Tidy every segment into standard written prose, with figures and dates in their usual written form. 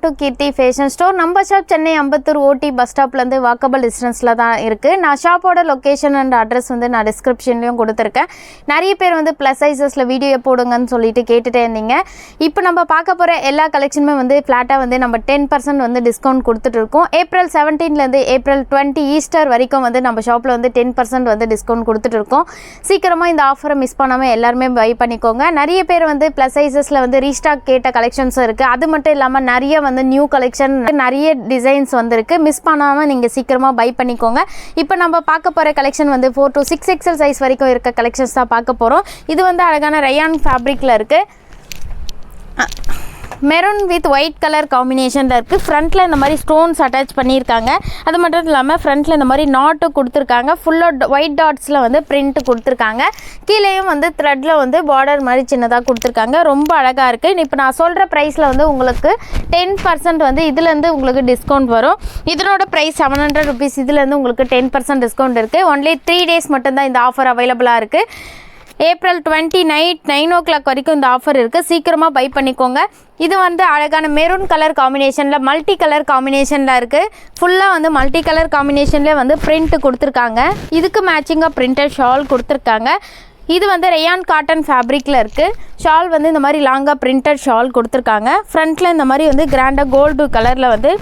To Keerthi fashion store. நம்ம shop Chennai Ambattur OT bus ஸ்டாப்லேருந்து walkable டிஸ்டன்ஸில் தான் இருக்குது. நான் ஷாப்போட லொக்கேஷன் அண்ட் அட்ரஸ் வந்து நான் டிஸ்கிரிப்ஷன்லேயும் கொடுத்துருக்கேன். நிறைய பேர் வந்து ப்ளஸ் சைஸஸில் வீடியோ போடுங்கன்னு சொல்லிட்டு கேட்டுகிட்டே இருந்தீங்க. இப்போ நம்ம பார்க்க போகிற எல்லா கலெக்ஷனுமே வந்து ஃப்ளாட்டாக வந்து நம்ம 10% வந்து டிஸ்கவுண்ட் கொடுத்துட்ருக்கோம். ஏப்ரல் 17லேருந்து ஏப்ரல் 20 ஈஸ்டர் வரைக்கும் வந்து நம்ம ஷாப்பில் வந்து 10% வந்து டிஸ்கவுண்ட் கொடுத்துட்ருக்கோம். சீக்கிரமாக இந்த ஆஃபரை மிஸ் பண்ணாமல் எல்லாருமே பை பண்ணிக்கோங்க. நிறைய பேர் வந்து ப்ளஸ் சைஸஸில் வந்து ரீஸ்டாக் கேட்ட கலெக்ஷன்ஸ் இருக்குது. அது மட்டும் இல்லாமல் நிறைய வந்து நியூ கலெக்ஷன் நிறைய டிசைன்ஸ் வந்துருக்கு. மிஸ் பண்ணாமல் நீங்கள் சீக்கிரமாக பை பண்ணிக்கோங்க. இப்போ நம்ம பார்க்க போகிற கலெக்ஷன் வந்து 4 to 6 XL சைஸ் வரைக்கும் இருக்க கலெக்ஷன்ஸ் தான் பார்க்க போகிறோம். இது வந்து அழகான ரயான் ஃபேப்ரிக்கில் இருக்குது. மெரூன் வித் ஒயிட் கலர் காம்பினேஷனில் இருக்குது. ஃப்ரண்ட்டில் இந்த மாதிரி ஸ்டோன்ஸ் அட்டாச் பண்ணியிருக்காங்க. அது மட்டும் இல்லாமல் ஃப்ரண்ட்டில் இந்த மாதிரி நாட்டு கொடுத்துருக்காங்க. ஃபுல்லாக ஒயிட் டாட்ஸில் வந்து பிரிண்ட்டு கொடுத்துருக்காங்க. கீழேயும் வந்து த்ரெட்டில் வந்து பார்டர் மாதிரி சின்னதாக கொடுத்துருக்காங்க. ரொம்ப அழகாக இருக்குது. இப்போ நான் சொல்கிற ப்ரைஸில் வந்து உங்களுக்கு 10% வந்து இதுலேருந்து உங்களுக்கு டிஸ்கவுண்ட் வரும். இதனோட ப்ரைஸ் 700 rupees. இதுலேருந்து உங்களுக்கு 10% டிஸ்கவுண்ட் இருக்குது. ஒன்லி 3 days மட்டும்தான் இந்த ஆஃபர் அவைலபிளாக இருக்குது. ஏப்ரல் 20 நைட் 9 o'clock வரைக்கும் இந்த ஆஃபர் இருக்குது. சீக்கிரமாக பை பண்ணிக்கோங்க. இது வந்து அழகான மெரூன் கலர் காம்பினேஷனில் மல்டி கலர் காம்பினேஷனில் இருக்குது. ஃபுல்லாக வந்து மல்டி கலர் காம்பினேஷன்லேயே வந்து பிரிண்ட் கொடுத்துருக்காங்க. இதுக்கு மேட்சிங்காக பிரிண்டட் ஷால் கொடுத்துருக்காங்க. இது வந்து ரயான் காட்டன் ஃபேப்ரிக்கில் இருக்குது. ஷால் வந்து இந்த மாதிரி லாங்காக பிரிண்டட் ஷால் கொடுத்துருக்காங்க. ஃப்ரண்ட்டில் இந்த மாதிரி வந்து கிராண்டாக கோல்டு கலரில் வந்து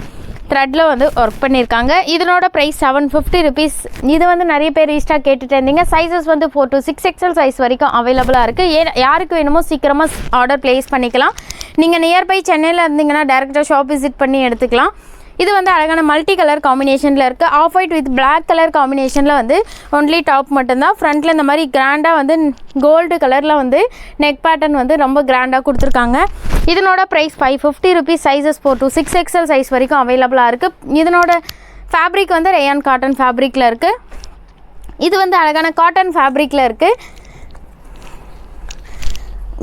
த்ரெட்டில் வந்து ஒர்க் பண்ணியிருக்காங்க. இதனோட ப்ரைஸ் 750 rupees. இது வந்து நிறைய பேர் ரீஸ்டாக் கேட்டுட்டு இருந்தீங்க. சைஸஸ் வந்து 4 to 6 XL சைஸ் வரைக்கும் அவைலபிளாக இருக்குது. யாருக்கு வேணுமோ சீக்கிரமாக ஆர்டர் ப்ளேஸ் பண்ணிக்கலாம். நீங்கள் நியர்பை சென்னையில் இருந்தீங்கன்னா டேரெக்டாக ஷாப் விசிட் பண்ணி எடுத்துக்கலாம். இது வந்து அழகான மல்டி கலர் காம்பினேஷனில் இருக்குது. Off white with black colour காம்பினேஷனில் வந்து ஒன்லி டாப் மட்டும்தான். ஃப்ரண்ட்டில் இந்த மாதிரி கிராண்டாக வந்து கோல்டு கலரில் வந்து நெக் பேட்டர்ன் வந்து ரொம்ப கிராண்டாக கொடுத்துருக்காங்க. இதனோட price 550 rupees. Sizes 4 to 6 XL size வரைக்கும் அவைலபிளாக இருக்குது. இதனோட ஃபேப்ரிக் வந்து ரயான் காட்டன் ஃபேப்ரிக்கில் இருக்குது. இது வந்து அழகான காட்டன் ஃபேப்ரிக்கில் இருக்குது.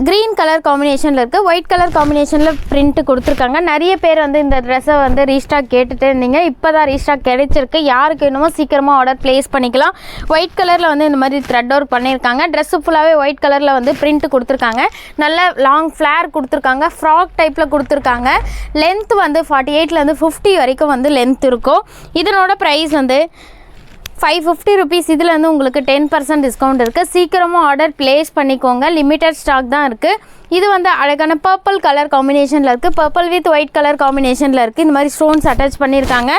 க்ரீன் கலர் காம்பினேஷனில் இருக்குது. ஒயிட் கலர் காம்பினேஷனில் பிரிண்ட்டு கொடுத்துருக்காங்க. நிறைய பேர் வந்து இந்த ட்ரெஸ்ஸை வந்து ரீஸ்டாக் கேட்டுகிட்டே இருந்தீங்க. இப்போ தான் ரீஸ்டாக் கிடைச்சிருக்கு. யாருக்கு வேணுமோ சீக்கிரமாக ஆர்டர் ப்ளேஸ் பண்ணிக்கலாம். ஒயிட் கலரில் வந்து இந்த மாதிரி த்ரெட் ஒர்க் பண்ணியிருக்காங்க. ட்ரெஸ்ஸு ஃபுல்லாகவே ஒயிட் கலரில் வந்து பிரிண்ட்டு கொடுத்துருக்காங்க. நல்ல லாங் ஃப்ளேர் கொடுத்துருக்காங்க. ஃப்ராக் டைப்பில் கொடுத்துருக்காங்க. லென்த் வந்து 48லேருந்து 50 வரைக்கும் வந்து லென்த் இருக்கும். இதனோட ப்ரைஸ் வந்து 550 rupees. இதில் வந்து உங்களுக்கு 10% டிஸ்கவுண்ட் இருக்குது. சீக்கிரமாக ஆர்டர் ப்ளேஸ் பண்ணிக்கோங்க. லிமிட்டட் ஸ்டாக் தான் இருக்குது. இது வந்து அழகான பர்பிள் கலர் காம்பினேஷனில் இருக்குது. பர்பிள் வித் ஒயிட் கலர் காம்பினேஷனில் இருக்குது. இந்த மாதிரி ஸ்டோன்ஸ் அட்டாச் பண்ணியிருக்காங்க.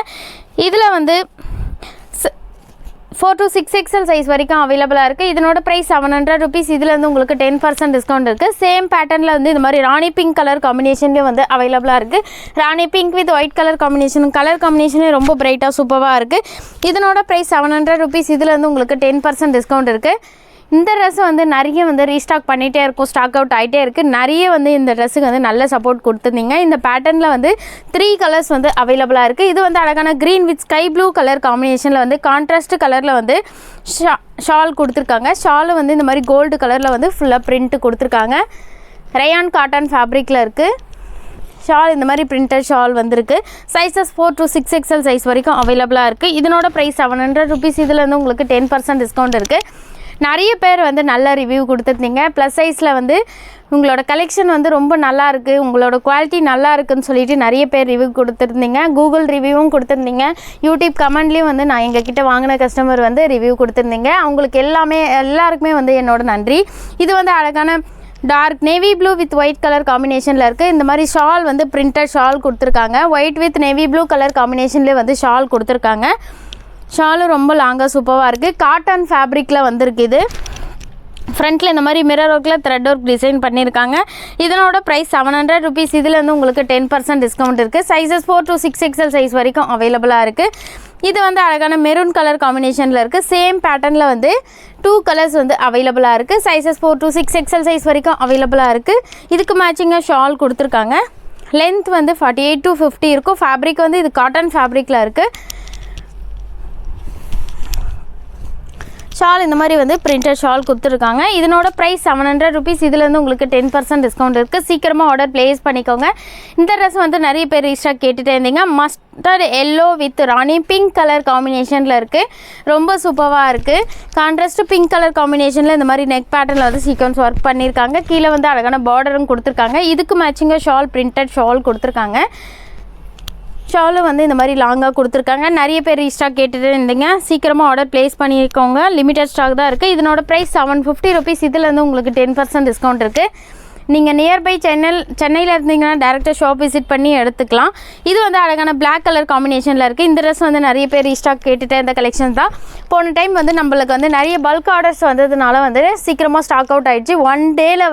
இதில் வந்து 4 to 6 XL சைஸ் வரைக்கும் அவைலபிளாக இருக்குது. இதனோட ப்ரைஸ் 700 rupees. இதில் வந்து உங்களுக்கு 10% டிஸ்கவுண்ட் இருக்குது. சேம் பேட்டர்னில் வந்து இந்த மாதிரி ராணி பிங்க் கலர் காம்பினேஷன்லேயும் வந்து அவைலபிளாக இருக்குது. ராணி பிங்க் வித் ஒயிட் கலர் காம்பினேஷனே ரொம்ப பிரைட்டாக சூப்பராக இருக்குது. இதனோட ப்ரைஸ் 700 rupees. இதில் வந்து உங்களுக்கு 10% டிஸ்கவுண்ட் இருக்குது. இந்த ட்ரெஸ் வந்து நிறைய வந்து ரீஸ்டாக் பண்ணிகிட்டே இருக்கும். ஸ்டாக் அவுட் ஆகிட்டே இருக்குது. நிறைய வந்து இந்த ட்ரெஸ்ஸுக்கு வந்து நல்ல சப்போர்ட் கொடுத்துருந்தீங்க. இந்த பேட்டர்னில் வந்து 3 கலர்ஸ் வந்து அவைலபிளாக இருக்குது. இது வந்து அழகான green with sky blue colour காம்பினேஷனில் வந்து கான்ட்ராஸ்ட் கலரில் வந்து ஷால் கொடுத்துருக்காங்க. ஷாலு வந்து இந்த மாதிரி கோல்டு கலரில் வந்து ஃபுல்லாக பிரிண்ட்டு கொடுத்துருக்காங்க. ரயான் காட்டன் ஃபேப்ரிக்கில் இருக்குது. ஷால் இந்த மாதிரி பிரிண்டட் ஷால் வந்திருக்கு. சைஸஸ் 4 to 6 XL சைஸ் வரைக்கும் அவைலபிளாக இருக்குது. இதனோட ப்ரைஸ் 700 rupees. இதில் வந்து உங்களுக்கு 10% டிஸ்கவுண்ட் இருக்குது. நிறைய பேர் வந்து நல்ல ரிவ்யூ கொடுத்துருந்தீங்க. ப்ளஸ் சைஸில் வந்து உங்களோட கலெக்ஷன் வந்து ரொம்ப நல்லா இருக்குது, உங்களோட குவாலிட்டி நல்லா இருக்குதுன்னு சொல்லிட்டு நிறைய பேர் ரிவ்யூ கொடுத்துருந்தீங்க. கூகுள் ரிவ்யூவும் கொடுத்துருந்தீங்க. யூடியூப் கமெண்ட்லேயும் வந்து நான் எங்ககிட்ட வாங்கின கஸ்டமர் வந்து ரிவ்யூ கொடுத்துருந்தீங்க. அவங்களுக்கு எல்லாருக்குமே வந்து என்னோட நன்றி. இது வந்து அழகான dark navy blue with white colour காம்பினேஷனில் இருக்குது. இந்த மாதிரி ஷால் வந்து பிரிண்டட் ஷால் கொடுத்துருக்காங்க. White with navy blue colour காம்பினேஷன்லேயே வந்து ஷால் கொடுத்துருக்காங்க. ஷாலும் ரொம்ப லாங்காக சூப்பராக இருக்குது. காட்டன் ஃபேப்ரிக்கில் வந்திருக்கு. இது ஃப்ரண்ட்டில் இந்த மாதிரி மிரர் ஒர்க்கில் த்ரெட் ஒர்க் டிசைன் பண்ணியிருக்காங்க. இதனோட ப்ரைஸ் 700 rupees. இதில் வந்து உங்களுக்கு 10% டிஸ்கவுண்ட் இருக்குது. சைஸஸ் 4 to 6 XL சைஸ் வரைக்கும் அவைலபிளாக இருக்குது. இது வந்து அழகான மெரூன் கலர் காம்பினேஷனில் இருக்குது. சேம் பேட்டர்னில் வந்து 2 கலர்ஸ் வந்து அவைலபிளாக இருக்குது. சைஸஸ் 4 to 6 XL சைஸ் வரைக்கும் அவைலபிளாக இருக்குது. இதுக்கு மேட்சிங்காக ஷால் கொடுத்துருக்காங்க. லென்த் வந்து 48 to 50 இருக்கும். ஃபேப்ரிக் வந்து இது காட்டன் ஃபேப்ரிக்கில் இருக்குது. ஷால் இந்த மாதிரி வந்து பிரிண்டட் ஷால் கொடுத்துருக்காங்க. இதனோட ப்ரைஸ் 700 rupees. இதுலேருந்து உங்களுக்கு 10% டிஸ்கவுண்ட் இருக்குது. சீக்கிரமாக ஆர்டர் ப்ளேஸ் பண்ணிக்கோங்க. இந்த ட்ரெஸ் வந்து நிறைய பேர் ரீஸ்டாக் கேட்டுகிட்டே இருந்தீங்க. மஸ்டர்ட் எல்லோ வித் ராணி பிங்க் கலர் காம்பினேஷனில் இருக்குது. ரொம்ப சூப்பராக இருக்குது. கான்ட்ராஸ்ட் பிங்க் கலர் காம்பினேஷனில் இந்த மாதிரி நெக் பேட்டர்னில் வந்து சீக்வன்ஸ் ஒர்க் பண்ணியிருக்காங்க. கீழே வந்து அழகான பார்டரும் கொடுத்துருக்காங்க. இதுக்கு மேட்சிங்காக ஷால் பிரிண்டட் ஷால் கொடுத்துருக்காங்க. ஷாலும் வந்து இந்த மாதிரி லாங்காக கொடுத்துருக்காங்க. நிறைய பேர் ரீஸ்டாக் கேட்டுட்டு இருந்தீங்க, சீக்கிரமாக ஆர்டர் ப்ளேஸ் பண்ணியிருக்கோங்க. லிமிடெட் ஸ்டாக் தான் இருக்குது. இதனோட ப்ரைஸ் 750 rupees. இதுலேருந்து உங்களுக்கு 10% டிஸ்கவுண்ட் இருக்குது. நீங்கள் நியர்பை சென்னையில் இருந்தீங்கன்னா டேரெக்டாக ஷாப் விசிட் பண்ணி எடுத்துக்கலாம். இது வந்து அழகான பிளாக் கலர் காம்பினேஷனில் இருக்குது. இந்த ட்ரெஸ் வந்து நிறைய பேர் ரீஸ்டாக் கேட்டுகிட்டே இந்த கலெக்ஷன் தான். போன டைம் வந்து நம்மளுக்கு வந்து நிறைய பல்க் ஆர்டர்ஸ் வந்ததுனால வந்து சீக்கிரமாக ஸ்டாக் அவுட் ஆகிடுச்சு. ஒன் டேயில்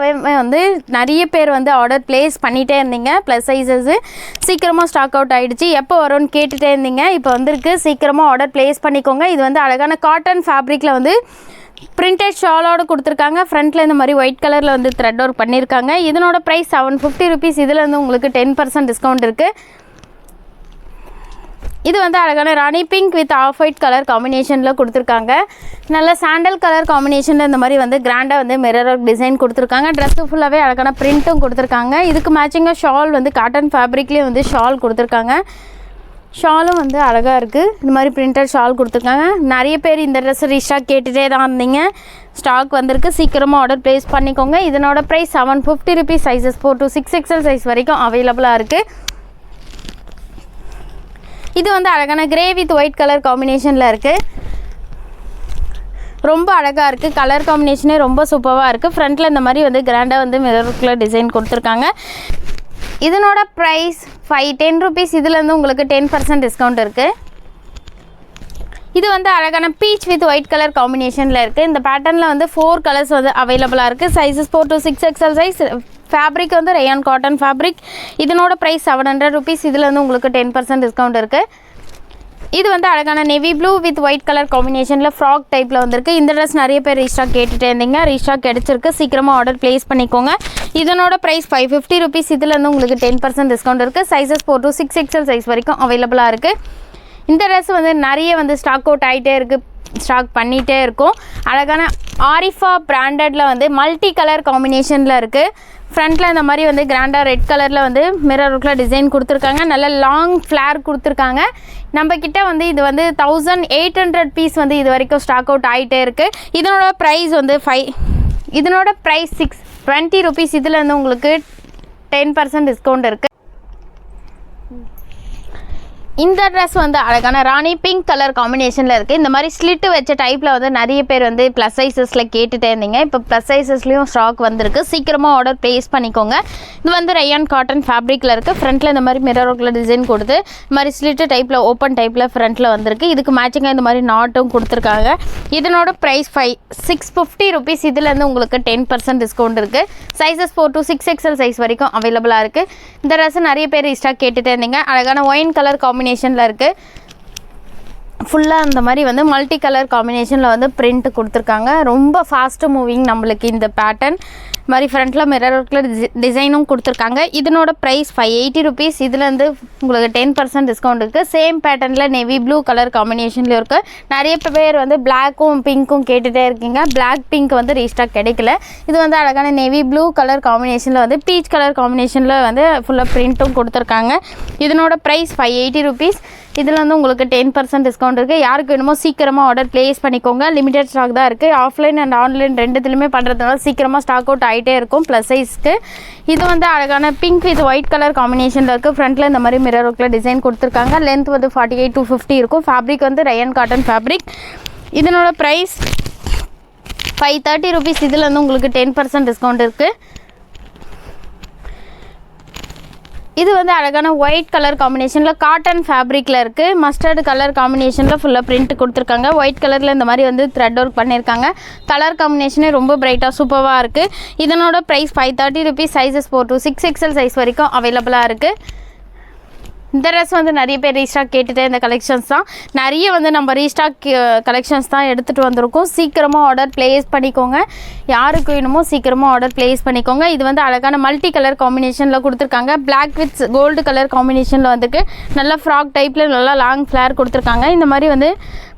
வந்து நிறைய பேர் வந்து ஆர்டர் ப்ளேஸ் பண்ணிகிட்டே இருந்தீங்க. ப்ளஸ் சைஸஸ்ஸு சீக்கிரமாக ஸ்டாக் அவுட் ஆகிடுச்சு. எப்போ வரும்னு கேட்டுகிட்டே இருந்தீங்க. இப்போ வந்திருக்கு, சீக்கிரமாக ஆர்டர் ப்ளேஸ் பண்ணிக்கோங்க. இது வந்து அழகான காட்டன் ஃபேப்ரிக்கில் வந்து பிரிண்டட் ஷாலோடு கொடுத்துருக்காங்க. ஃப்ரண்ட்டில் இந்த மாதிரி ஒயிட் கலரில் வந்து த்ரெட் ஒர்க் பண்ணியிருக்காங்க. இதனோட ப்ரைஸ் 750 rupees. இதில் வந்து உங்களுக்கு 10% டிஸ்கவுண்ட் இருக்குது. இது வந்து அழகான Rani pink with off white colour காம்பினேஷனில் கொடுத்துருக்காங்க. நல்ல சாண்டல் கலர் காம்பினேஷனில் இந்த மாதிரி வந்து கிராண்டாக வந்து மிரர் ஒர்க் டிசைன் கொடுத்துருக்காங்க. ட்ரெஸ்ஸு ஃபுல்லாகவே அழகான பிரிண்ட்டும் கொடுத்துருக்காங்க. இதுக்கு மேட்சிங்காக ஷால் வந்து காட்டன் ஃபேப்ரிக்லேயே வந்து ஷால் கொடுத்துருக்காங்க. ஷாலும் வந்து அழகாக இருக்குது. இந்த மாதிரி பிரிண்டட் ஷால் கொடுத்துருக்காங்க. நிறைய பேர் இந்த ட்ரெஸ் ரீஸ்டாக் கேட்டுகிட்டே தான் இருந்தீங்க. ஸ்டாக் வந்திருக்கு, சீக்கிரமாக ஆர்டர் ப்ளேஸ் பண்ணிக்கோங்க. இதனோட price 750 rupees. Sizes 4 to 6XL size வரைக்கும் அவைலபிளாக இருக்குது. இது வந்து அழகான கிரே வித் ஒயிட் கலர் காம்பினேஷனில் இருக்குது. ரொம்ப அழகாக இருக்குது. கலர் காம்பினேஷனே ரொம்ப சூப்பராக இருக்குது. ஃப்ரண்ட்டில் இந்த மாதிரி வந்து கிராண்டாக வந்து மிரருக்குள்ள டிசைன் கொடுத்துருக்காங்க. இதனோட ப்ரைஸ் 10 rupees. இதுலேருந்து உங்களுக்கு 10% டிஸ்கவுண்ட் இருக்குது. இது வந்து அழகான பீச் வித் ஒயிட் கலர் காம்பினேஷனில் இருக்குது. இந்த பேட்டர்னில் வந்து 4 கலர்ஸ் வந்து அவைலபிளாக இருக்குது. Sizes 4 to 6XL size. Fabric வந்து ரயான் காட்டன் ஃபேப்ரிக். இதனோட ப்ரைஸ் 700 rupees. இதுலேருந்து உங்களுக்கு 10% டிஸ்கவுண்ட் இருக்குது. இது வந்து அழகான navy blue with white colour காம்பினேஷனில் ஃப்ராக் டைப்பில் வந்திருக்கு. இந்த ட்ரெஸ் நிறைய பேர் ரீஸ்டாக் கேட்டுகிட்டே இருந்தீங்க. ரீஸ்டாக் கிடச்சிருக்கு, சீக்கிரமாக ஆர்டர் ப்ளேஸ் பண்ணிக்கோங்க. இதனோட ப்ரைஸ் 550 rupees. இதுலேருந்து உங்களுக்கு 10% டிஸ்கவுண்ட் இருக்குது. சைஸஸ் 4 to 6XL சைஸ் வரைக்கும் அவைலபிளாக இருக்குது. இந்த ட்ரெஸ் வந்து நிறைய வந்து ஸ்டாக் அவுட் ஆகிட்டே இருக்குது, ஸ்டாக் பண்ணிகிட்டே இருக்கும். அழகான ஆரிஃபா பிராண்டடில் வந்து மல்டி கலர் காம்பினேஷனில் இருக்குது. ஃப்ரண்ட்டில் இந்த மாதிரி வந்து கிராண்டாக ரெட் கலரில் வந்து மிரர் ஒர்க்கில் டிசைன் கொடுத்துருக்காங்க. நல்ல லாங் ஃப்ளேர் கொடுத்துருக்காங்க. நம்மக்கிட்ட வந்து இது வந்து 1800 பீஸ் வந்து இது வரைக்கும் ஸ்டாக் அவுட் ஆகிட்டே இருக்குது. இதனோட ப்ரைஸ் வந்து 620 rupees. இதில் வந்து உங்களுக்கு 10% டிஸ்கவுண்ட் இருக்குது. இந்த ட்ரெஸ் வந்து அழகான ராணி பிங்க் கலர் காம்பினேஷனில் இருக்குது. இந்த மாதிரி ஸ்லிட்டு வச்ச டைப்பில் வந்து நிறைய பேர் வந்து ப்ளஸ் சைஸஸில் கேட்டுகிட்டே இருந்தீங்க. இப்போ ப்ளஸ் சைஸஸ்லேயும் ஸ்டாக் வந்திருக்கு. சீக்கிரமாக ஆர்டர் ப்ளேஸ் பண்ணிக்கோங்க. இது வந்து ரயான் காட்டன் ஃபேப்ரிக்கில் இருக்குது. ஃப்ரண்ட்டில் இந்த மாதிரி மிரர் ஒர்க்கில் டிசைன் கொடுத்து இந்த மாதிரி ஸ்லிட்டு டைப்பில் ஓப்பன் டைப்பில் ஃப்ரண்ட்டில் வந்திருக்கு. இதுக்கு மேட்சிங்காக இந்த மாதிரி நாட்டும் கொடுத்துருக்காங்க. இதனோட ப்ரைஸ் 650 rupees. இதுலேருந்து உங்களுக்கு 10% டிஸ்கவுண்ட் இருக்குது. சைஸஸ் 4 to 6XL சைஸ் வரைக்கும் அவைலபிளாக இருக்குது. இந்த ட்ரெஸ் நிறைய பேர் ஸ்டாக் கேட்டுகிட்டே இருந்தீங்க. அழகான ஒயின் கலர் காம்பினேஷனில் இருக்குது. ஃபுல்லாக அந்த மாதிரி வந்து மல்டி கலர் காம்பினேஷனில் வந்து பிரிண்ட் கொடுத்துருக்காங்க. ரொம்ப ஃபாஸ்ட்டு மூவிங் நம்மளுக்கு இந்த பேட்டர்ன். மாதிரி ஃப்ரண்ட்டில் மிரர் ஒர்க்கில் டிசைனும் கொடுத்துருக்காங்க. இதனோட ப்ரைஸ் 580 rupees. இதுலேருந்து உங்களுக்கு 10% டிஸ்கவுண்ட் இருக்குது. சேம் பேட்டர்னில் நேவி ப்ளூ கலர் காம்பினேஷன்லேயும் இருக்குது. நிறைய பேர் வந்து பிளாக்கும் பிங்க்கும் கேட்டுகிட்டே இருக்கீங்க. பிளாக் பிங்க் வந்து ரீஸ்டாக் கிடைக்கல. இது வந்து அழகான நேவி ப்ளூ கலர் காம்பினேஷனில் வந்து பீச் கலர் காம்பினேஷனில் வந்து ஃபுல்லாக பிரிண்ட்டும் கொடுத்துருக்காங்க. இதனோட ப்ரைஸ் 580 rupees. இதில் வந்து உங்களுக்கு 10% டிஸ்கவுண்ட் இருக்குது. யாருக்கு வேணுமோ சீக்கிரமாக ஆர்டர் ப்ளேஸ் பண்ணிக்கோங்க. லிமிடெட் ஸ்டாக் தான் இருக்குது. ஆஃப்லைன் அண்ட் ஆன்லைன் ரெண்டுத்துலையுமே பண்ணுறதுனால சீக்கிரமாக ஸ்டாக் அவுட் ஆகிட்டே இருக்கும் ப்ளஸ் சைஸ்க்கு. இது வந்து அழகான பிங்க் வித் ஒயிட் கலர் காம்பினேஷனில் இருக்குது. ஃப்ரண்ட்டில் இந்த மாதிரி மிரர் ஒர்க்கில் டிசைன் கொடுத்துருக்காங்க. லென்த் வந்து 48 to 50 இருக்கும். ஃபேப்ரிக் வந்து ரயான் காட்டன் ஃபேப்ரிக். இதனோட ப்ரைஸ் 530 rupees. இதில் வந்து உங்களுக்கு 10% டிஸ்கவுண்ட் இருக்குது. இது வந்து அழகான ஒயிட் கலர் காம்பினேஷனில் காட்டன் ஃபேப்ரிக்கில் இருக்குது. மஸ்டர்டு கலர் காம்பினேஷனில் ஃபுல்லாக பிரிண்ட் கொடுத்துருக்காங்க. ஒயிட் கலரில் இந்த மாதிரி வந்து த்ரெட் ஒர்க் பண்ணியிருக்காங்க. கலர் காம்பினேஷனே ரொம்ப பிரைட்டாக சூப்பராக இருக்குது. இதனோட price 530 rupees. Sizes 4 to 6XL size வரைக்கும் அவைலபிளாக இருக்குது. இந்த ட்ரெஸ் வந்து நிறைய பேர் ரீஸ்டாக் கேட்டுகிட்டே இந்த கலெக்ஷன்ஸ் தான். நிறைய வந்து நம்ம ரீஸ்டாக் கலெக்ஷன்ஸ் தான் எடுத்துகிட்டு வந்திருக்கோம். சீக்கிரமாக ஆர்டர் ப்ளேஸ் பண்ணிக்கோங்க. யாருக்கு வேணுமோ சீக்கிரமாக ஆர்டர் ப்ளேஸ் பண்ணிக்கோங்க. இது வந்து அழகான மல்டி கலர் காம்பினேஷனில் கொடுத்துருக்காங்க. பிளாக் வித் கோல்டு கலர் காம்பினேஷனில் வந்துட்டு நல்லா ஃப்ராக் டைப்பில் நல்லா லாங் ஃப்ளேர் கொடுத்துருக்காங்க. இந்த மாதிரி வந்து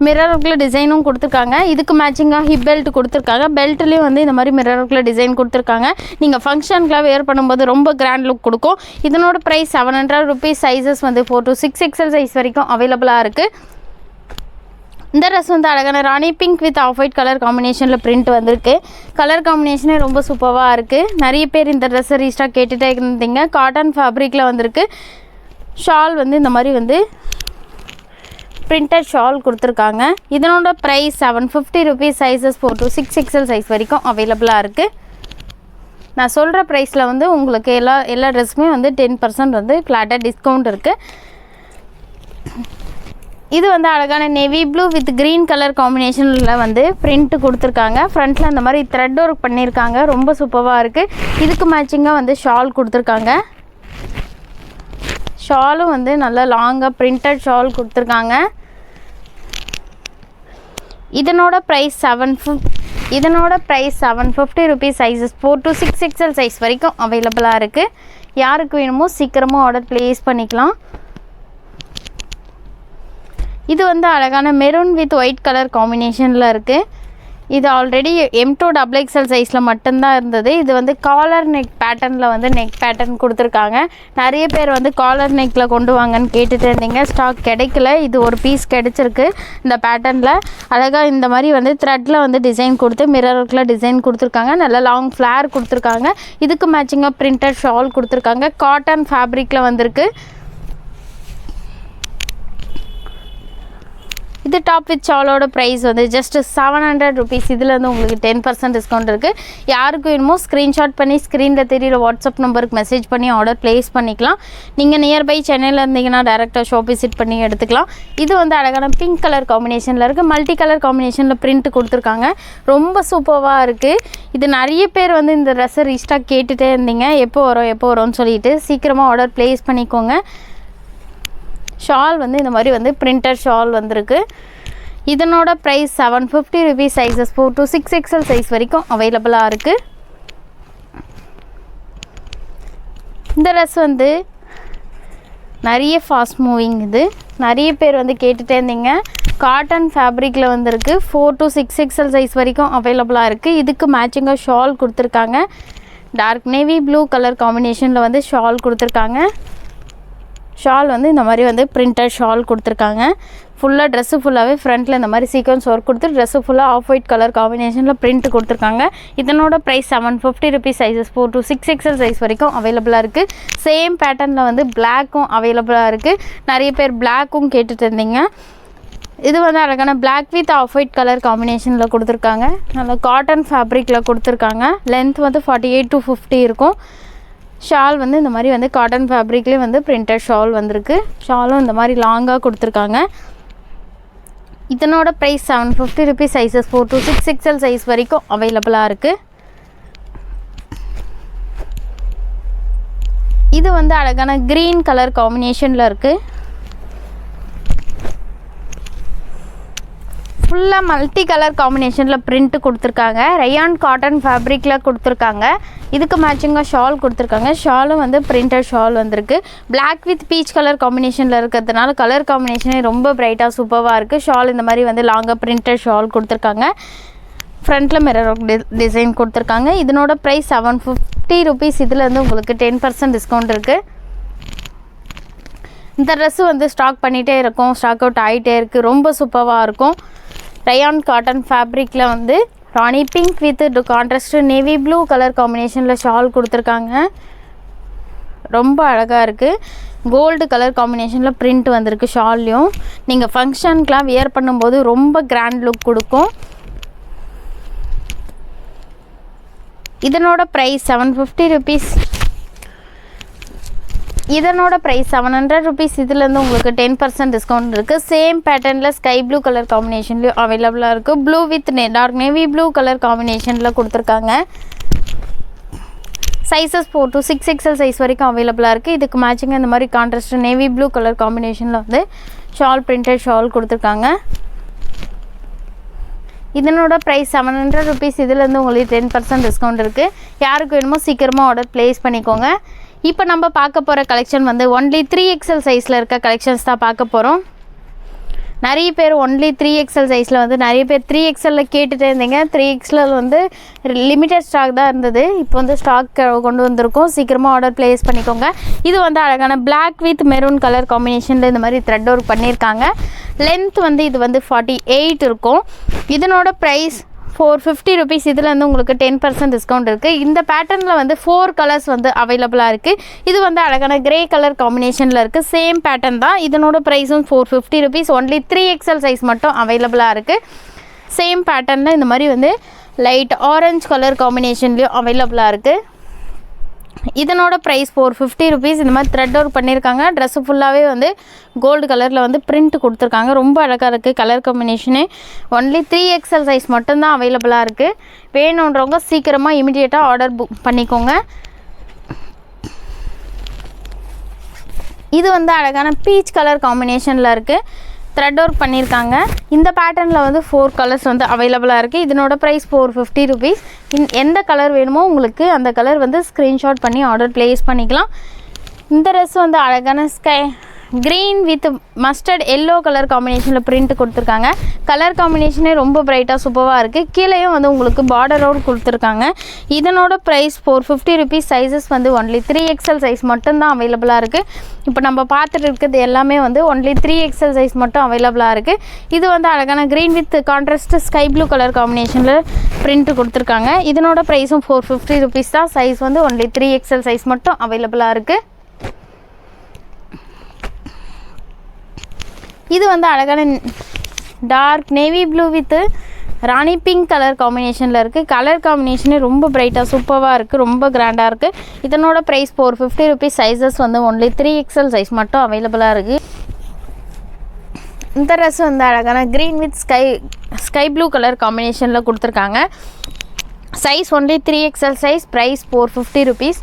மிரர் ஒர்க்கில் டிசைனும் கொடுத்துருக்காங்க. இதுக்கு மேட்சிங்காக ஹிப் பெல்ட் கொடுத்துருக்காங்க. பெல்ட்லேயும் வந்து இந்த மாதிரி மிரர் ஒர்க்கில் டிசைன் கொடுத்துருக்காங்க. நீங்கள் ஃபங்க்ஷனுக்குலாம் வேர் பண்ணும்போது ரொம்ப கிராண்ட் லுக் கொடுக்கும். இதனோட ப்ரைஸ் 700 rupees. சைஸஸ் வந்து 4 to 6XL சைஸ் வரைக்கும் அவைலபிளாக இருக்குது. இந்த ட்ரெஸ் வந்து அழகான Rani pink with off white colour காம்பினேஷனில் பிரிண்ட் வந்திருக்கு. கலர் காம்பினேஷனே ரொம்ப சூப்பராக இருக்குது. நிறைய பேர் இந்த ட்ரெஸ்ஸை ரீஸ்டாக் கேட்டுகிட்டே இருந்தீங்க. காட்டன் ஃபேப்ரிக்கில் வந்திருக்கு. ஷால் வந்து இந்த மாதிரி வந்து பிரிண்டட் ஷால் கொடுத்துருக்காங்க. இதனோட price 750 rupees. Sizes 4 to 6 XL size வரைக்கும் அவைலபிளாக இருக்குது. நான் சொல்கிற ப்ரைஸில் வந்து உங்களுக்கு எல்லா ட்ரெஸ்ஸுமே வந்து 10% வந்து ஃப்ளாட்டாக டிஸ்கவுண்ட் இருக்குது. இது வந்து அழகான navy blue with green colour காம்பினேஷனில் வந்து பிரிண்ட்டு கொடுத்துருக்காங்க. ஃப்ரண்ட்டில் இந்த மாதிரி த்ரெட் ஒர்க் பண்ணியிருக்காங்க. ரொம்ப சூப்பராக இருக்குது. இதுக்கு மேட்சிங்காக வந்து ஷால் கொடுத்துருக்காங்க. ஷாலும் வந்து நல்லா லாங்காக பிரிண்டட் ஷால் கொடுத்துருக்காங்க. இதனோட price 750 rupees. Sizes 4 to 6 XL size வரைக்கும் அவைலபிளாக இருக்குது. யாருக்கு வேணுமோ சீக்கிரமாக ஆர்டர் ப்ளேஸ் பண்ணிக்கலாம். இது வந்து அழகான மெரூன் வித் ஒயிட் கலர் காம்பினேஷனில் இருக்குது. இது ஆல்ரெடி M2 XXL சைஸில் மட்டும்தான் இருந்தது. இது வந்து காலர் நெக் பேட்டர்னில் வந்து நெக் பேட்டர்ன் கொடுத்துருக்காங்க. நிறைய பேர் வந்து காலர் நெக்கில் கொண்டு வாங்கன்னு கேட்டுட்டு இருந்தீங்க. ஸ்டாக் கிடைக்கல. இது ஒரு பீஸ் கிடைச்சிருக்கு. இந்த பேட்டர்னில் அழகாக இந்த மாதிரி வந்து த்ரெட்டில் வந்து டிசைன் கொடுத்து மிரர் ஒர்க்கில் டிசைன் கொடுத்துருக்காங்க. நல்லா லாங் ஃப்ளேர் கொடுத்துருக்காங்க. இதுக்கு மேட்சிங்காக பிரிண்டட் ஷால் கொடுத்துருக்காங்க. காட்டன் ஃபேப்ரிக்கில் வந்திருக்கு. இது டாப் வித் ஷாலோட ப்ரைஸ் வந்து ஜஸ்ட் 700 ருபீஸ். இதில் வந்து உங்களுக்கு 10% டிஸ்கவுண்ட் இருக்குது. யாருக்கு வேணுமோ ஸ்க்ரீன்ஷாட் பண்ணி ஸ்க்ரீனில் தெரியிற வாட்ஸ்அப் நம்பருக்கு மெசேஜ் பண்ணி ஆர்டர் ப்ளேஸ் பண்ணிக்கலாம். நீங்கள் நியர்பை சென்னையில் இருந்தீங்கன்னா டேரெக்டாக ஷாப் விசிட் பண்ணி எடுத்துக்கலாம். இது வந்து அழகான பிங்க் கலர் காம்பினேஷனில் இருக்குது. மல்டி கலர் காம்பினேஷனில் பிரிண்ட் கொடுத்துருக்காங்க. ரொம்ப சூப்பராக இருக்குது. இது நிறைய பேர் வந்து இந்த ட்ரெஸ்ஸை ரீஸ்டாக் கேட்டுகிட்டே இருந்தீங்க. எப்போ வரும்னு சொல்லிட்டு சீக்கிரமாக ஆர்டர் ப்ளேஸ் பண்ணிக்கோங்க. ஷால் வந்து இந்த மாதிரி வந்து பிரிண்டட் ஷால் வந்திருக்கு. இதனோட price 750 rupees. Sizes 4 to 6 XL size வரைக்கும் அவைலபிளாக இருக்குது. இந்த ட்ரெஸ் வந்து நிறைய ஃபாஸ்ட் மூவிங். இது நிறைய பேர் வந்து கேட்டுகிட்டே இருந்தீங்க. காட்டன் ஃபேப்ரிக்கில் வந்துருக்கு. 4 to 6 XL சைஸ் வரைக்கும் அவைலபிளாக இருக்குது. இதுக்கு மேட்சிங்காக ஷால் கொடுத்துருக்காங்க. டார்க் நேவி ப்ளூ கலர் காம்பினேஷனில் வந்து ஷால் கொடுத்துருக்காங்க. ஷால் வந்து இந்த மாதிரி வந்து பிரிண்டட் ஷால் கொடுத்துருக்காங்க. ஃபுல்லாக ட்ரெஸ்ஸு ஃபுல்லாகவே ஃப்ரண்ட்டில் இந்த மாதிரி சீக்வன்ஸ் ஒர்க் கொடுத்து ட்ரெஸ்ஸு ஃபுல்லாக ஆஃப் ஒயிட் கலர் காம்பினேஷனில் பிரிண்ட் கொடுத்துருக்காங்க. இதனோட price 750 rupees. Sizes 4 to 6 XL size வரைக்கும் அவைலபிளாக இருக்குது. சேம் பேட்டர்னில் வந்து பிளாக்கும் அவைலபிளாக இருக்குது. நிறைய பேர் பிளாக்கும் கேட்டுட்டு இருந்தீங்க. இது வந்து அழகான black with off white colour காம்பினேஷனில் கொடுத்துருக்காங்க. நல்லா காட்டன் ஃபேப்ரிக்கில் கொடுத்துருக்காங்க. லென்த் வந்து 48 to 50 இருக்கும். ஷால் வந்து இந்த மாதிரி வந்து காட்டன் ஃபேப்ரிக்லேயே வந்து பிரிண்டட் ஷால் வந்திருக்கு. ஷாலும் இந்த மாதிரி லாங்காக கொடுத்துருக்காங்க. இதனோட price 750 rupees. Sizes 4 to 6 XL size வரைக்கும் அவைலபிளாக இருக்குது. இது வந்து அழகான க்ரீன் கலர் காம்பினேஷனில் இருக்குது. ஃபுல்லாக மல்டி கலர் காம்பினேஷனில் பிரிண்ட்டு கொடுத்துருக்காங்க. ரயான் காட்டன் ஃபேப்ரிக்கில் கொடுத்துருக்காங்க. இதுக்கு மேட்சிங்காக ஷால் கொடுத்துருக்காங்க. ஷாலும் வந்து பிரிண்டட் ஷால் வந்திருக்கு. பிளாக் வித் பீச் கலர் காம்பினேஷனில் இருக்கிறதுனால கலர் காம்பினேஷனே ரொம்ப பிரைட்டாக சூப்பராக இருக்குது. ஷால் இந்த மாதிரி வந்து லாங்காக பிரிண்டட் ஷால் கொடுத்துருக்காங்க. ஃப்ரண்ட்டில் மிரர் டிசைன் கொடுத்துருக்காங்க. இதனோட ப்ரைஸ் 750 ருபீஸ். இதில் வந்து உங்களுக்கு 10% டிஸ்கவுண்ட் இருக்குது. இந்த ட்ரெஸ்ஸு வந்து ஸ்டாக் பண்ணிகிட்டே இருக்கும். ஸ்டாக் அவுட் ஆகிட்டே இருக்குது. ரொம்ப சூப்பராக இருக்கும். ரயான் காட்டன் ஃபேப்ரிக்கில் வந்து Rani pink with contrast navy blue colour காம்பினேஷனில் ஷால் கொடுத்துருக்காங்க. ரொம்ப அழகாக இருக்குது. கோல்டு கலர் காம்பினேஷனில் பிரிண்ட் வந்திருக்கு ஷால்லையும். நீங்கள் ஃபங்க்ஷனுக்கெலாம் வியர் பண்ணும்போது ரொம்ப கிராண்ட் லுக் கொடுக்கும். இதனோட ப்ரைஸ் 750 ருபீஸ். இதனோட ப்ரைஸ் 700 ருபீஸ். இதுலேருந்து உங்களுக்கு 10% டிஸ்கவுண்ட் இருக்குது. சேம் பேட்டர்னில் ஸ்கை ப்ளூ கலர் காம்பினேஷன்லேயும் அவைலபிளாக இருக்குது. Blue with dark navy blue colour காம்பினேஷனில் கொடுத்துருக்காங்க. சைஸஸ் 4 to 6 XL சைஸ் வரைக்கும் அவைலபிளாக இருக்குது. இதுக்கு மேட்சிங்காக இந்த மாதிரி கான்ட்ராஸ்ட் நேவி ப்ளூ கலர் காம்பினேஷனில் வந்து ஷால் பிரிண்டட் ஷால் கொடுத்துருக்காங்க. இதனோட ப்ரைஸ் 700 ருபீஸ். இதுலேருந்து உங்களுக்கு 10% டிஸ்கவுண்ட் இருக்குது. யாருக்கு வேணுமோ சீக்கிரமாக ஆர்டர் ப்ளேஸ் பண்ணிக்கோங்க. இப்போ நம்ம பார்க்க போகிற கலெக்ஷன் வந்து ஒன்லி 3XL சைஸில் இருக்க கலெக்ஷன்ஸ் தான் பார்க்க போகிறோம். நிறைய பேர் ஒன்லி 3XL சைஸில் வந்து நிறைய பேர் 3XL கேட்டுகிட்டே இருந்தீங்க. 3XL வந்து லிமிட்டட் ஸ்டாக் தான் இருந்தது. இப்போ வந்து ஸ்டாக் கொண்டு வந்திருக்கோம். சீக்கிரமாக ஆர்டர் ப்ளேஸ் பண்ணிக்கோங்க. இது வந்து அழகான பிளாக் வித் மெரூன் கலர் காம்பினேஷனில் இந்த மாதிரி த்ரெட் ஒர்க் பண்ணியிருக்காங்க. லென்த் வந்து இது வந்து 48 இருக்கும். இதனோட ப்ரைஸ் 450 rupees. இதில் வந்து உங்களுக்கு 10% டிஸ்கவுண்ட் இருக்குது. இந்த பேட்டர்னில் வந்து 4 கலர்ஸ் வந்து அவைலபிளாக இருக்குது. இது வந்து அழகான கிரே கலர் காம்பினேஷனில் இருக்குது. சேம் பேட்டர்ன் தான். இதனோட ப்ரைஸும் 450 rupees. ஒன்லி 3XL சைஸ் மட்டும் அவைலபிளாக இருக்குது. சேம் பேட்டர்னில் இந்த மாதிரி வந்து லைட் ஆரஞ்ச் கலர் காம்பினேஷன்லேயும் அவைலபிளாக இருக்குது. இதனோட ப்ரைஸ் 450 rupees. இந்த மாதிரி த்ரெட் ஒர்க் பண்ணியிருக்காங்க. ட்ரெஸ்ஸு ஃபுல்லாகவே வந்து கோல்டு கலரில் வந்து பிரிண்ட் கொடுத்துருக்காங்க. ரொம்ப அழகாக இருக்குது colour combination. Only 3XL size மட்டும்தான் அவைலபிளாக இருக்குது. வேணுன்றவங்க சீக்கிரமாக இமிடியேட்டாக ஆர்டர் புக் பண்ணிக்கோங்க. இது வந்து அழகான பீச் கலர் காம்பினேஷனில் இருக்குது. த்ரெட் ஒர்க் பண்ணியிருக்காங்க. இந்த பேட்டர்னில் வந்து 4 கலர்ஸ் வந்து அவைலபிளாக இருக்குது. இதனோட ப்ரைஸ் 450 rupees. எந்த கலர் வேணுமோ உங்களுக்கு அந்த கலர் வந்து ஸ்க்ரீன்ஷாட் பண்ணி ஆர்டர் ப்ளேஸ் பண்ணிக்கலாம். இந்த ட்ரெஸ் வந்து அழகான green with mustard yellow colour காம்பினேஷனில் பிரிண்ட் கொடுத்துருக்காங்க. கலர் காம்பினேஷனே ரொம்ப பிரைட்டாக சூப்பராக இருக்குது. கீழேயும் வந்து உங்களுக்கு பார்டரோடு கொடுத்துருக்காங்க. இதனோட ப்ரைஸ் 450 rupees. சைஸஸ் வந்து ஒன்லி 3XL சைஸ் மட்டும்தான் அவைலபிளாக இருக்குது. இப்போ நம்ம பார்த்துட்டு இருக்கிறது எல்லாமே வந்து ஒன்லி 3XL சைஸ் மட்டும் அவைலபிளாக இருக்குது. இது வந்து அழகான green with contrast sky blue colour காம்பினேஷனில் பிரிண்ட் கொடுத்துருக்காங்க. இதனோட ப்ரைஸும் 450 rupees தான். சைஸ் வந்து ஒன்லி 3XL சைஸ் மட்டும் அவைலபிளாக இருக்குது. இது வந்து அழகான டார்க் நேவி ப்ளூ வித் ராணி பிங்க் கலர் காம்பினேஷனில் இருக்குது. கலர் காம்பினேஷனே ரொம்ப பிரைட்டாக சூப்பராக இருக்குது. ரொம்ப கிராண்டாக இருக்குது. இதனோட ப்ரைஸ் 450 rupees. சைஸஸ் வந்து ஒன்லி 3XL சைஸ் மட்டும் அவைலபிளாக இருக்குது. இந்த ட்ரெஸ் வந்து அழகான green with sky blue colour காம்பினேஷனில் கொடுத்துருக்காங்க. Size only 3XL size. Price 450 rupees.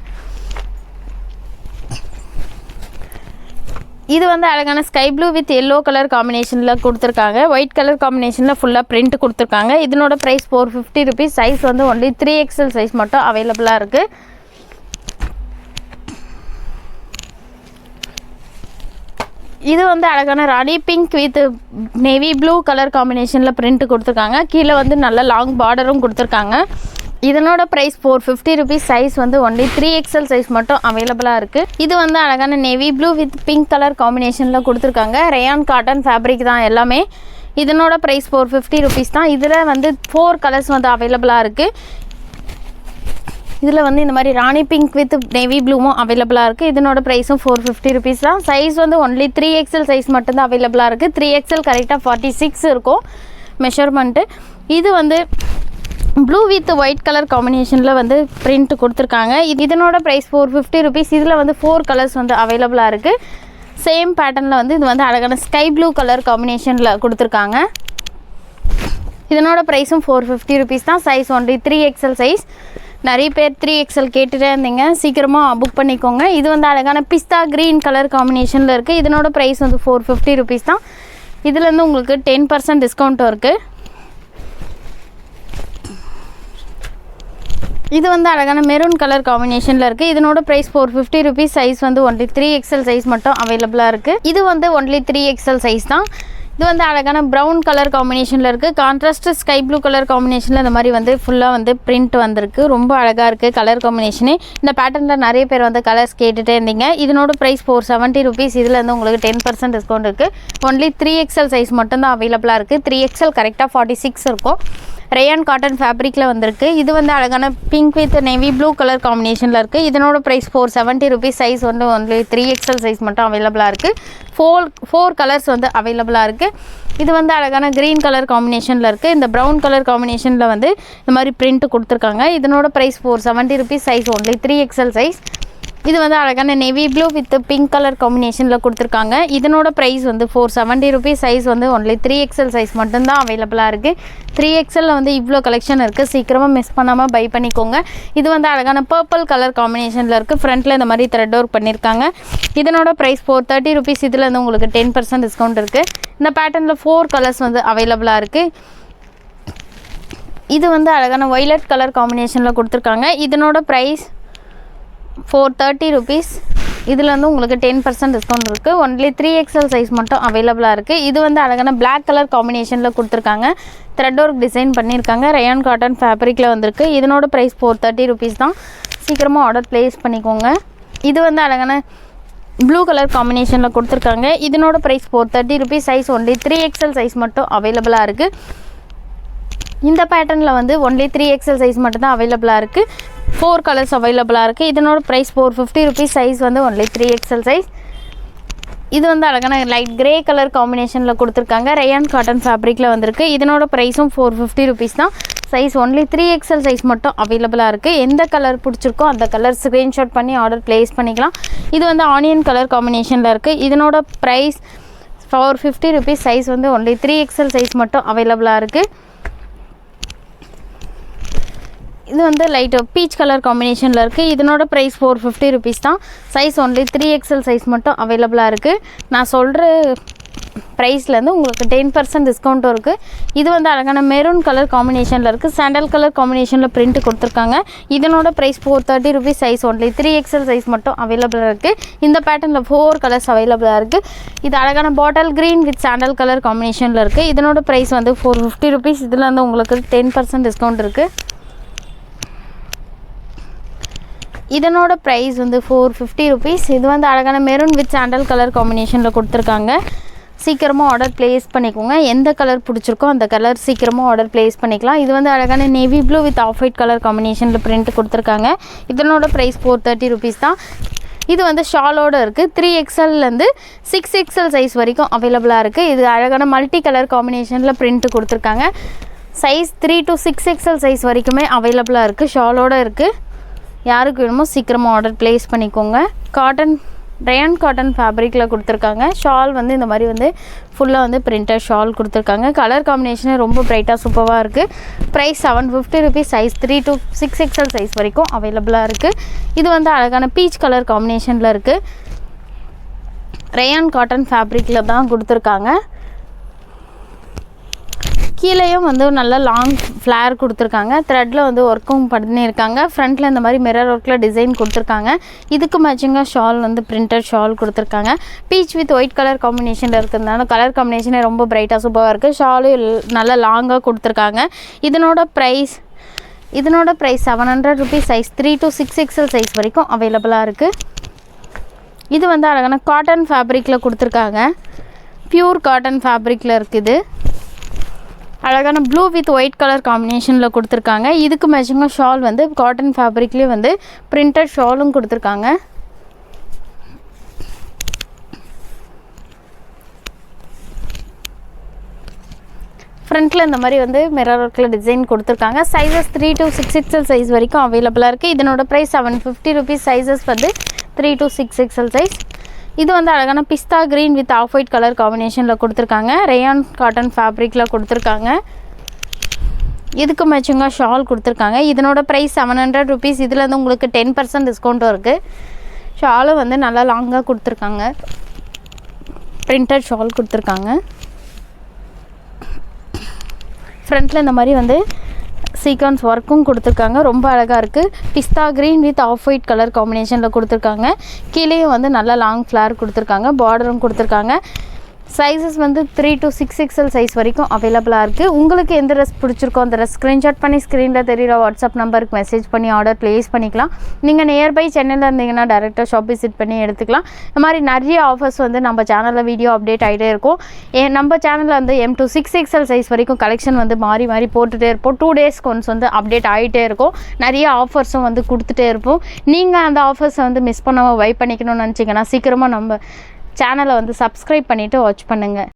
இது வந்து அழகான sky blue with yellow colour காம்பினேஷனில் கொடுத்துருக்காங்க. ஒயிட் கலர் காம்பினேஷனில் ஃபுல்லாக பிரிண்ட் கொடுத்துருக்காங்க. இதனோட ப்ரைஸ் 450 rupees. சைஸ் வந்து ஒன்லி 3XL சைஸ் மட்டும் அவைலபிளாக இருக்குது. இது வந்து அழகான Rani pink with navy blue colour காம்பினேஷனில் பிரிண்ட் கொடுத்துருக்காங்க. கீழே வந்து நல்ல லாங் பார்டரும் கொடுத்துருக்காங்க. இதனோட ப்ரைஸ் 450 rupees. சைஸ் வந்து ஒன்லி 3XL சைஸ் மட்டும் அவைலபிளாக இருக்குது. இது வந்து அழகான navy blue with pink colour காம்பினேஷனில் கொடுத்துருக்காங்க. ரயான் காட்டன் ஃபேப்ரிக் தான் எல்லாமே. இதனோட ப்ரைஸ் 450 rupees தான். இதில் வந்து 4 கலர்ஸ் வந்து அவைலபிளாக இருக்குது. இதில் வந்து இந்த மாதிரி ராணி பிங்க் வித் நேவி ப்ளூவும் அவைலபிளாக இருக்குது. இதனோட ப்ரைஸும் 450 rupees தான். சைஸ் வந்து ஒன்லி 3XL சைஸ் மட்டும்தான் அவைலபிளாக இருக்குது. 3XL கரெக்டாக 46 இருக்கும் மெஷர்மெண்ட்டு. இது வந்து ப்ளூ வித் ஒயிட் கலர் காம்பினேஷனில் வந்து பிரிண்ட் கொடுத்துருக்காங்க. இதனோட ப்ரைஸ் 450 rupees. இதில் வந்து 4 கலர்ஸ் வந்து அவைலபிளாக இருக்குது. சேம் பேட்டர்னில் வந்து இது வந்து அழகான ஸ்கை ப்ளூ கலர் காம்பினேஷனில் கொடுத்துருக்காங்க. இதனோட ப்ரைஸும் 450 rupees தான். Size only 3XL size. நிறைய பேர் 3XL கேட்டுகிட்டே இருந்தீங்க. சீக்கிரமாக புக் பண்ணிக்கோங்க. இது வந்து அழகான பிஸ்தா க்ரீன் கலர் காம்பினேஷனில் இருக்குது. இதனோட ப்ரைஸ் வந்து 450 rupees தான். இதுலேருந்து உங்களுக்கு 10% டிஸ்கவுண்ட்டும் இருக்குது. இது வந்து அழகான மெரூன் கலர் காம்பினேஷனில் இருக்குது. இதனோட ப்ரைஸ் 450 rupees. சைஸ் வந்து ஒன்லி 3XL சைஸ் மட்டும் அவைலபிளாக இருக்குது. இது வந்து ஒன்லி 3XL சைஸ் தான். இது வந்து அழகான ப்ரௌன் கலர் காம்பினேஷனில் இருக்குது. கான்ட்ராஸ்ட் ஸ்கை ப்ளூ கலர் காம்பினேஷனில் இந்த மாதிரி வந்து ஃபுல்லாக வந்து பிரிண்ட் வந்திருக்கு. ரொம்ப அழகாக இருக்குது கலர் காம்பினேஷனு. இந்த பேட்டர்னில் நிறைய பேர் வந்து கலர்ஸ் கேட்டுகிட்டே இருந்தீங்க. இதனோட ப்ரைஸ் 470 rupees. இதில் வந்து உங்களுக்கு 10% டிஸ்கவுண்ட் இருக்குது. ஒன்லி 3XL சைஸ் மட்டும்தான் அவைலபிளாக இருக்குது. 3XL கரெக்டாக 46 இருக்கும். ரயான் காட்டன் ஃபேப்ரிக்கில் வந்திருக்கு. இது வந்து அழகான pink with navy blue colour காம்பினேஷனில் இருக்குது. இதனோட ப்ரைஸ் 470 rupees. சைஸ் வந்து ஒன்லி 3XL சைஸ் மட்டும் அவைலபிளாக இருக்குது. 4 கலர்ஸ் வந்து அவைலபிளாக இருக்குது. இது வந்து அழகான க்ரீன் கலர் காம்பினேஷனில் இருக்குது. இந்த ப்ரௌன் கலர் காம்பினேஷனில் வந்து இந்த மாதிரி பிரிண்ட் கொடுத்துருக்காங்க. இதனோட price 470 rupees. Size only 3XL size. இது வந்து அழகான navy blue with pink colour காம்பினேஷனில் கொடுத்துருக்காங்க. இதனோட ப்ரைஸ் வந்து 470 rupees. சைஸ் வந்து ஒன்லி 3XL சைஸ் மட்டும்தான் அவைலபிளாக இருக்குது. 3XL வந்து இவ்வளோ கலெக்ஷன் இருக்குது. சீக்கிரமாக மிஸ் பண்ணாமல் பை பண்ணிக்கோங்க. இது வந்து அழகான பர்பிள் கலர் காம்பினேஷனில் இருக்குது. ஃப்ரண்ட்டில் இந்த மாதிரி த்ரெட் ஒர்க் பண்ணியிருக்காங்க. இதனோட ப்ரைஸ் 430 rupees. இதில் வந்து உங்களுக்கு 10% டிஸ்கவுண்ட் இருக்குது. இந்த பேட்டர்னில் 4 கலர்ஸ் வந்து அவைலபிளாக இருக்குது. இது வந்து அழகான வயலட் கலர் காம்பினேஷனில் கொடுத்துருக்காங்க. இதனோட ப்ரைஸ் 430 rupees. இதில் வந்து உங்களுக்கு 10% டிஸ்கவுண்ட் இருக்குது. ஒன்லி 3XL சைஸ் மட்டும் அவைலபிளாக இருக்குது. இது வந்து அழகான பிளாக் கலர் காம்பினேஷனில் கொடுத்துருக்காங்க. த்ரெட் ஒர்க் டிசைன் பண்ணியிருக்காங்க. ரயான் காட்டன் ஃபேப்ரிக்கில் வந்திருக்கு. இதனோட ப்ரைஸ் 430 rupees தான். சீக்கிரமாக ஆர்டர் ப்ளேஸ் பண்ணிக்கோங்க. இது வந்து அழகான ப்ளூ கலர் காம்பினேஷனில் கொடுத்துருக்காங்க. இதனோட price 430 rupees. Size only 3XL size மட்டும் அவைலபிளாக இருக்குது. இந்த பேட்டர்னில் வந்து ஒன்லி 3XL சைஸ் மட்டும்தான் அவைலபிளாக இருக்குது. 4 கலர்ஸ் அவைலபிளாக இருக்குது. இதனோட ப்ரைஸ் 450 rupees. சைஸ் வந்து ஒன்லி 3XL சைஸ். இது வந்து அழகான லைட் கிரே கலர் காம்பினேஷனில் கொடுத்துருக்காங்க. ரேயான் காட்டன் ஃபேப்ரிக்கில் வந்திருக்கு. இதனோட ப்ரைஸும் 450 rupees தான். சைஸ் ஒன்லி 3XL சைஸ் மட்டும் அவைலபிளாக இருக்குது. எந்த கலர் பிடிச்சிருக்கோ அந்த கலர் ஸ்க்ரீன்ஷாட் பண்ணி ஆர்டர் ப்ளேஸ் பண்ணிக்கலாம். இது வந்து ஆனியன் கலர் காம்பினேஷனில் இருக்குது. இதனோட ப்ரைஸ் 450 rupees. சைஸ் வந்து ஒன்லி 3XL சைஸ் மட்டும் அவைலபிளாக இருக்குது. இது வந்து லைட் பீச் கலர் காம்பினேஷனில் இருக்குது. இதனோட ப்ரைஸ் 450 rupees தான். சைஸ் ஒன்லி 3XL சைஸ் மட்டும் அவைலபிளாக இருக்குது. நான் சொல்கிற ப்ரைஸ்லேருந்து உங்களுக்கு 10% டிஸ்கவுண்ட்டும் இருக்குது. இது வந்து அழகான மெரூன் கலர் காம்பினேஷனில் இருக்குது. சாண்டல் கலர் காம்பினேஷனில் பிரிண்ட் கொடுத்துருக்காங்க. இதனோட price 430 rupees. Size only 3XL size மட்டும் அவைலபிளாக இருக்குது. இந்த பேட்டர்னில் 4 கலர்ஸ் அவைலபிளாக இருக்குது. இது அழகான bottle green with sandal colour காம்பினேஷனில் இருக்குது. இதனோட ப்ரைஸ் வந்து 450 rupees. இதில் வந்து உங்களுக்கு 10% டிஸ்கவுண்ட் இருக்குது. இதனோட ப்ரைஸ் வந்து 450 rupees. இது வந்து அழகான மெரூன் வித் சாண்டல் கலர் காம்பினேஷனில் கொடுத்துருக்காங்க. சீக்கிரமாக ஆர்டர் ப்ளேஸ் பண்ணிக்கோங்க. எந்த கலர் பிடிச்சிருக்கோ அந்த கலர் சீக்கிரமாக ஆர்டர் ப்ளேஸ் பண்ணிக்கலாம். இது வந்து அழகான navy blue with off white colour காம்பினேஷனில் பிரிண்ட் கொடுத்துருக்காங்க. இதனோட ப்ரைஸ் 430 rupees தான். இது வந்து ஷாலோடு இருக்குது. 3XLலேருந்து 6XL சைஸ் வரைக்கும் அவைலபிளாக இருக்குது. இது அழகான மல்டி கலர் காம்பினேஷனில் பிரிண்ட் கொடுத்துருக்காங்க. சைஸ் 3 to 6XL சைஸ் வரைக்குமே அவைலபிளாக இருக்குது. ஷாலோடு இருக்குது. யாருக்கு வேணுமோ சீக்கிரமாக ஆர்டர் ப்ளேஸ் பண்ணிக்கோங்க. காட்டன் ரேயான் காட்டன் ஃபேப்ரிக்கில் கொடுத்துருக்காங்க. ஷால் வந்து இந்த மாதிரி வந்து ஃபுல்லாக வந்து பிரிண்டட் ஷால் கொடுத்துருக்காங்க. கலர் காம்பினேஷனே ரொம்ப ப்ரைட்டாக சூப்பராக இருக்குது. Price 750 rupees. Size 3 to 6XL size வரைக்கும் அவைலபிளாக இருக்குது. இது வந்து அழகான பீச் கலர் காம்பினேஷனில் இருக்குது. ரேயான் காட்டன் ஃபேப்ரிக்கில் தான் கொடுத்துருக்காங்க. கீழேயும் வந்து நல்ல லாங் ஃப்ளேர் கொடுத்துருக்காங்க. த்ரெட்டில் வந்து ஒர்க்கும் பண்ணியிருக்காங்க. ஃப்ரண்ட்டில் இந்த மாதிரி மிரர் ஒர்க்கில் டிசைன் கொடுத்துருக்காங்க. இதுக்கு மேட்சிங்காக ஷால் வந்து பிரிண்டட் ஷால் கொடுத்துருக்காங்க. பீச் வித் ஒயிட் கலர் காம்பினேஷனில் இருக்கிறதுனால கலர் காம்பினேஷனே ரொம்ப ப்ரைட்டாக சூப்பராக இருக்குது. ஷாலும் நல்லா லாங்காக கொடுத்துருக்காங்க. இதனோட price 700 rupees. Size 3 to 6XL size வரைக்கும் அவைலபிளாக இருக்குது. இது வந்து அழகான காட்டன் ஃபேப்ரிக்கில் கொடுத்துருக்காங்க. பியூர் காட்டன் ஃபேப்ரிக்கில் இருக்குது. அழகான ப்ளூ வித் ஒயிட் கலர் காம்பினேஷனில் கொடுத்துருக்காங்க. இதுக்கு மேட்சிங்காக ஷால் வந்து காட்டன் ஃபேப்ரிக்லேயே வந்து பிரிண்டட் ஷாலும் கொடுத்துருக்காங்க. ஃப்ரண்ட்டில் இந்த மாதிரி வந்து மிரர் ஒர்க்கில் டிசைன் கொடுத்துருக்காங்க. சைஸஸ் 3 to 6XL சைஸ் வரைக்கும் அவைலபிளாக இருக்குது. இதனோட ப்ரைஸ் 750 rupees. சைஸஸ் வந்து 3 to 6XL சைஸ். இது வந்து அழகான pista green with off white colour காம்பினேஷனில் கொடுத்துருக்காங்க. ரேயான் காட்டன் ஃபேப்ரிக்கில் கொடுத்துருக்காங்க. இதுக்கு மேட்சிங்காக ஷால் கொடுத்துருக்காங்க. இதனோட ப்ரைஸ் 700 rupees. இதில் வந்து உங்களுக்கு 10% டிஸ்கவுண்ட்டும் இருக்குது. ஷாலும் வந்து நல்லா லாங்காக கொடுத்துருக்காங்க. பிரிண்டட் ஷால் கொடுத்துருக்காங்க. ஃப்ரண்ட்டில் இந்த மாதிரி வந்து சீக்வன்ஸ் ஒர்க்கும் கொடுத்துருக்காங்க. ரொம்ப அழகாக இருக்குது. Pista green with off white colour காம்பினேஷனில் கொடுத்துருக்காங்க. கீழேயும் வந்து நல்லா லாங் ஃப்ளேர் கொடுத்துருக்காங்க. பார்டரும் கொடுத்துருக்காங்க. சைஸஸ் வந்து 3 to 6XL சைஸ் வரைக்கும் அவைலபிளாக இருக்குது. உங்களுக்கு எந்த ட்ரெஸ் பிடிச்சிருக்கோ அந்த ட்ரெஸ் ஸ்க்ரீன்ஷாட் பண்ணி ஸ்க்ரீனில் தெரிகிற வாட்ஸ்அப் நம்பருக்கு மெசேஜ் பண்ணி ஆர்டர் ப்ளேஸ் பண்ணிக்கலாம். நீங்கள் நியர்பை சென்னையில் இருந்தீங்கன்னா டேரெக்டாக ஷாப் விசிட் பண்ணி எடுத்துக்கலாம். இந்த மாதிரி நிறைய ஆஃபர்ஸ் வந்து நம்ம சேனலில் வீடியோ அப்டேட் ஆகிட்டே இருக்கும். நம்ம சேனலில் வந்து M to 6XL சைஸ் வரைக்கும் கலெக்ஷன் வந்து மாறி மாறி போட்டுகிட்டே இருப்போம். 2 days ஒன்ஸ் வந்து அப்டேட் ஆகிட்டே இருக்கும். நிறைய ஆஃபர்ஸும் வந்து கொடுத்துட்டே இருப்போம். நீங்கள் அந்த ஆஃபர்ஸை வந்து மிஸ் பண்ணாமல் பை பண்ணிக்கணும்னு நினச்சிங்கன்னா சீக்கிரமாக நம்ம சேனலை வந்து சப்ஸ்கிரைப் பண்ணிவிட்டு வாட்ச் பண்ணுங்கள்.